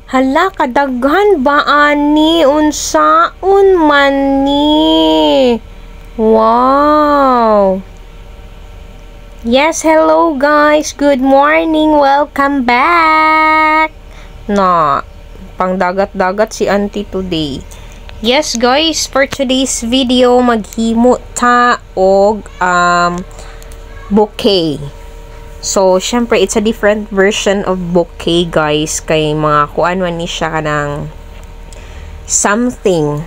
Hala, kadaghan ba ani? Unsaon man ni? Wow! Yes, hello guys! Good morning! Welcome back! Na, pang dagat-dagat si auntie today. Yes guys, for today's video, maghimo ta og bouquet. So, syempre, it's a different version of bouquet, guys. Kay mga kuan man ni siya kanang something.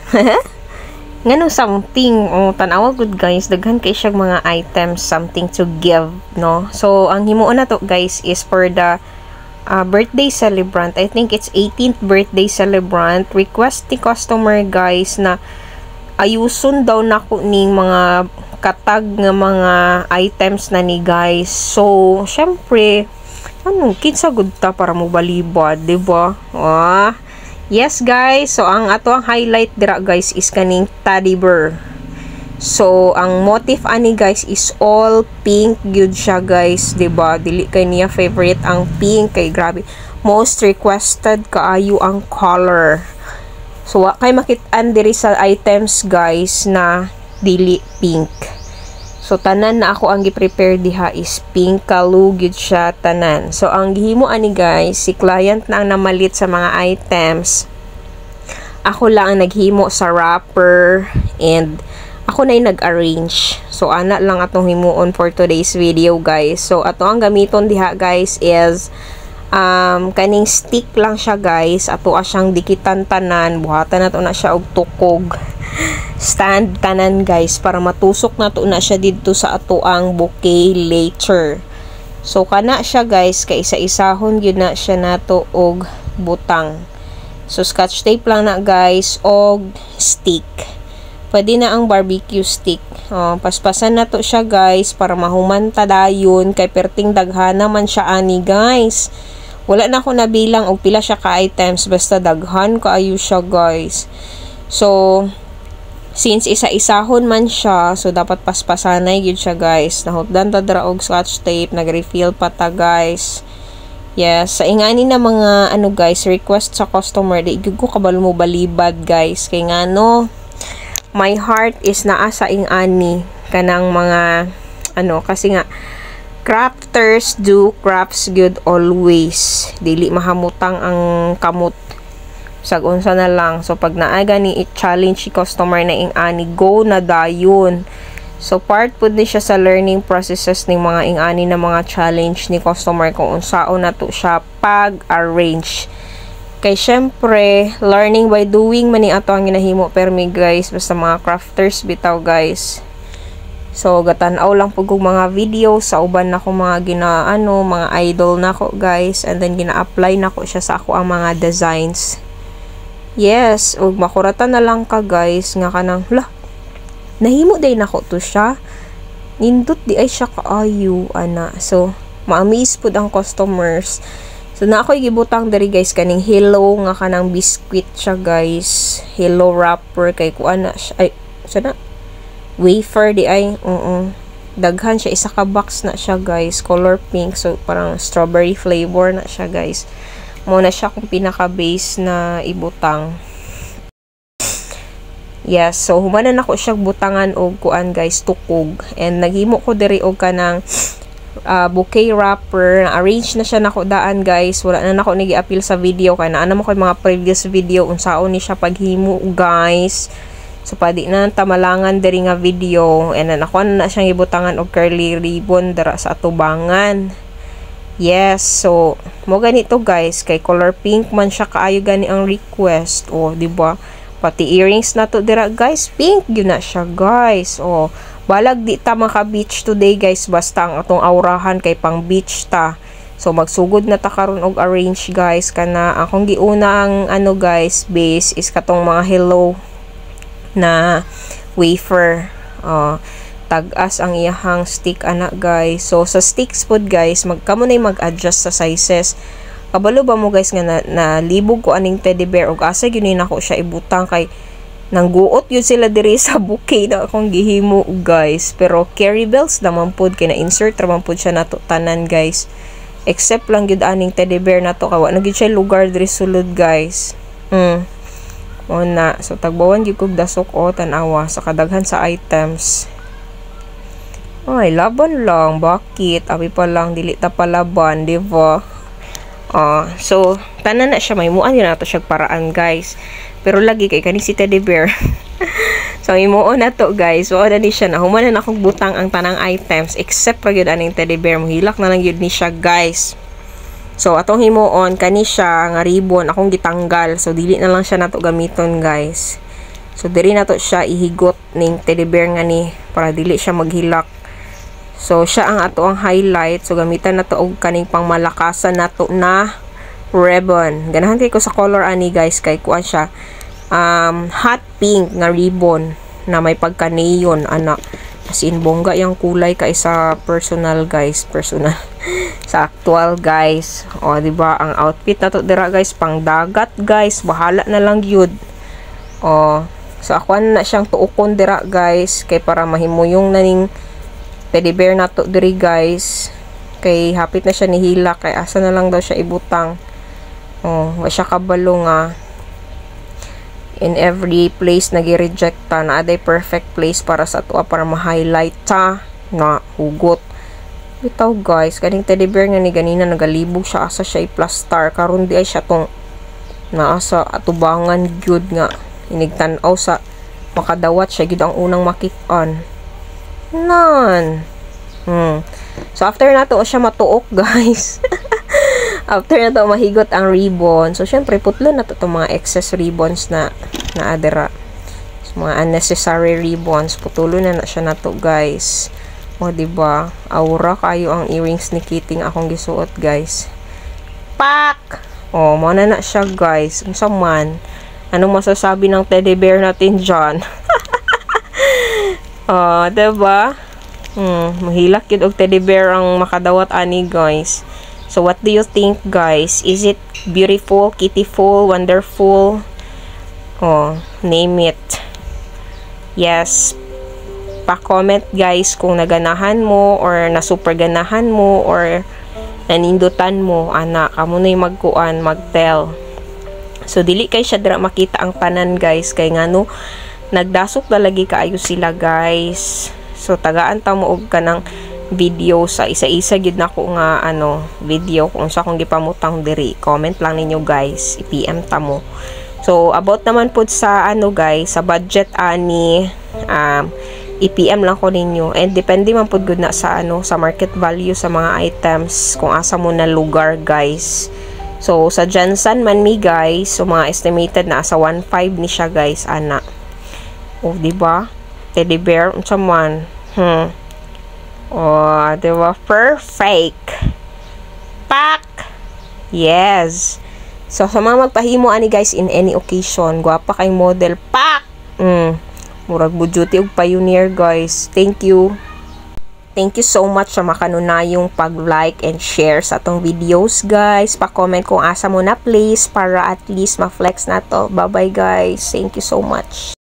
Ngano something? Oh, tanawa good, guys. Daghan kay siya mga items, something to give, no? So, ang himuon na to, guys, is for the birthday celebrant. I think it's 18th birthday celebrant. Request ni customer, guys, na ayuson daw nako ning mga katag nga mga items na ni guys. So, syempre, kinsa gud ta para mo balibad, diba? Yes guys, so ang ato ang highlight dira guys is kaning teddy bear. So, ang motif ani guys is all pink gyud siya guys, diba? Dili kay niya favorite ang pink, kay grabe. Most requested kaayo ang color. So, kay makit-an diri sa items guys na dili pink. So, tanan na ako ang gi-prepare diha is pink kalugid siya tanan. So, ang gihimo ani guys, si client na ang namalit sa mga items. Ako lang ang naghimo sa wrapper and ako na yung nag-arrange. So, ana lang atong himuon for today's video guys. So, ato ang gamiton diha guys is kaning stick lang siya guys. Ato siyang dikitan tanan, buhatan nato na siya og tukog stand tanan guys para matusok nato na siya didto sa ato ang bouquet later. So kana siya guys, kay isa-isahon gyud na siya nato og butang. So scotch tape lang na guys og stick. Pwede na ang barbecue stick. Paspasan na to siya guys para mahumanta dayon, kay perting daghana man siya ani guys. Wala na ako nabilang og pila siya ka items, basta daghan kaayo siya guys. So, since isa-isahon man siya, so dapat paspasanay gyud siya guys. Nahutdan ta dra og scotch tape, nag-refill pa ta guys. Yes, sa ingani na mga guys, request sa customer, di gyud ko kabalo mo balibad guys. Kay ngano, my heart is naa sa ingani kanang mga kasi nga crafters do crafts good always. Dili mahamutang ang kamot. Sag-unsa na lang. So, pag naaga ni i-challenge si customer na ingani, go na dayon. So, part po din siya sa learning processes ng mga ingani na mga challenge ni customer kung unsaon na to siya pag-arrange. Kay syempre, learning by doing man ni ato ang ginahimo permi guys. Basta mga crafters bitaw guys. So, gatanaw lang po kong mga video sa uban na ko mga mga idol na ko guys. And then, gina-apply na ko siya sa ako ang mga designs. Yes, ug makuratan na lang ka guys. Nga kanang, nahimo day na ko to siya. Nindot di ay siya kaayo, ana. So, ma-amaze po ang customers. So, na ako'y gibutang dari guys, kaning hello nga kanang biscuit siya guys. Hello wrapper, kay kuan na siya. Ay, sana? Wafer di ay, daghan siya, isa ka box na siya guys, color pink, so parang strawberry flavor na siya guys. Muna siya kung pinaka base na ibutang. Yes, so humanan ako siya butangan og kuan guys, tukog, and naghimo ko diri og kanang bouquet wrapper. Arrange na siya nako daan guys, wala na nako nagi-appeal sa video kay naa mo koy mga previous video unsaon ni siya paghimo guys. So, pwede na tamalangan diri nga video. And nakuha na siyang ibutangan og curly ribbon dara sa atubangan. Yes. So, mo ganito guys. Kay color pink man siya kaayo gani ang request. Diba? Pati earrings na to dira guys. Pink yun na siya guys. Balag di ta maka beach today guys. Basta ang atong aurahan kay pang beach ta. So, magsugod na ta karon og arrange guys. Kana akong giunang guys, base is katong mga hello na wafer. Tag-as ang iyahang stick anak guys. So sa sticks pod guys, kamo na mag-adjust sa sizes. Kabalo ba mo guys nga nalibog ko aning teddy bear og asa gyud nako siya ibutang kay nangguot yun sila diri sa bouquet na akong gihimo guys. Pero carry bells naman pod kay na insert naman pod siya nato tanan guys. Except lang gid aning teddy bear na to kawa na gid siya lugar diri sulod guys. O na, so tagbawan gid kog dasok o tan-awa sa kadaghan sa items. Ay, laban lang, bakit? Abi pa lang dili ta palaban, di ba? So tanan na siya may muan yun na to siya paraan guys. Pero lagi kay kani si teddy bear. So imuon na to guys. So na ni siya na humanan akong butang ang tanang items except ra gyud aning teddy bear, mohilak na lang gyud ni siya guys. So atong himuon kani siya nga ribbon akong gitanggal. So dili na lang siya nato gamiton guys. So diri na to siya ihigot ning teddy bear nga ni para dili siya maghilak. So siya ang ato ang highlight. So gamitan na to og kaning pangmalakasan nato na ribbon. Ganahan kay ko sa color ani guys kay kuan siya hot pink nga ribbon na may pagka neon ana. As in bongga yang kulay kay sa personal guys, personal sa actual guys. O di ba ang outfit na to dira guys pang dagat guys, bahala na lang gyud. O so ako na siyang tuukon dira guys kay para mahimuyong naning teddy bear na to diri guys. Kay hapit na siya nihila kay asa na lang daw siya ibutang. Wa siya kabalo nga in every place nagi-rejecta na aday perfect place para sa tuwa para ma-highlight ta nga hugot. Bitaw guys, kaning teddy bear nga ni ganina nagalibog siya asa siya i-plaster karon di ay siya tong naasa atubangan gyud nga inigtan-aw sa makadawat siya gyud ang unang makit-an. Nan. So after na to siya matuok guys. After na to mahigot ang ribbon. So syempre putlo na to mga excess ribbons na adera. So, mga unnecessary ribbons putulo na siya na to guys. O diba? Aura kayo ang earrings ni Kiting akong gisuot guys. Pak! O mo na siya guys. Unsa man? Anong masasabi ng teddy bear natin dyan? Diba? Mahilak yun og teddy bear ang makadawat ani guys. So what do you think guys? Is it beautiful, kittyful, wonderful? Name it. Yes. Pa-comment guys kung naganahan mo or na-super ganahan mo or nanindutan mo. Anak, kamo na yung magkuan, mag-tell. So dili kay siya dira makita ang tanan guys kay ngano nagdasok talagi kaayo sila guys. So tagaan ta mo og kanang video sa isa-isa gid nako nga video kung sa akong gipamutang diri. Comment lang ninyo guys, i-PM ta mo. So about naman pud sa guys, sa budget ani i-PM lang ko ninyo and depende man pud gud na sa sa market value sa mga items kung asa mo na lugar guys. So sa Jansan man mi guys, so mga estimated na sa 1.5 ni siya guys ana. Di ba? Teddy bear unsa man. Diba? Perfect. Pak! Yes. So, sa mga magpahimo ani guys in any occasion, gwapa kay model. Pak! Murag bujuti og pioneer guys. Thank you. Thank you so much sa makanunayong pag-like and share sa atong videos guys. Pa-comment kung asa mo na please para at least ma-flex na to. Bye-bye guys. Thank you so much.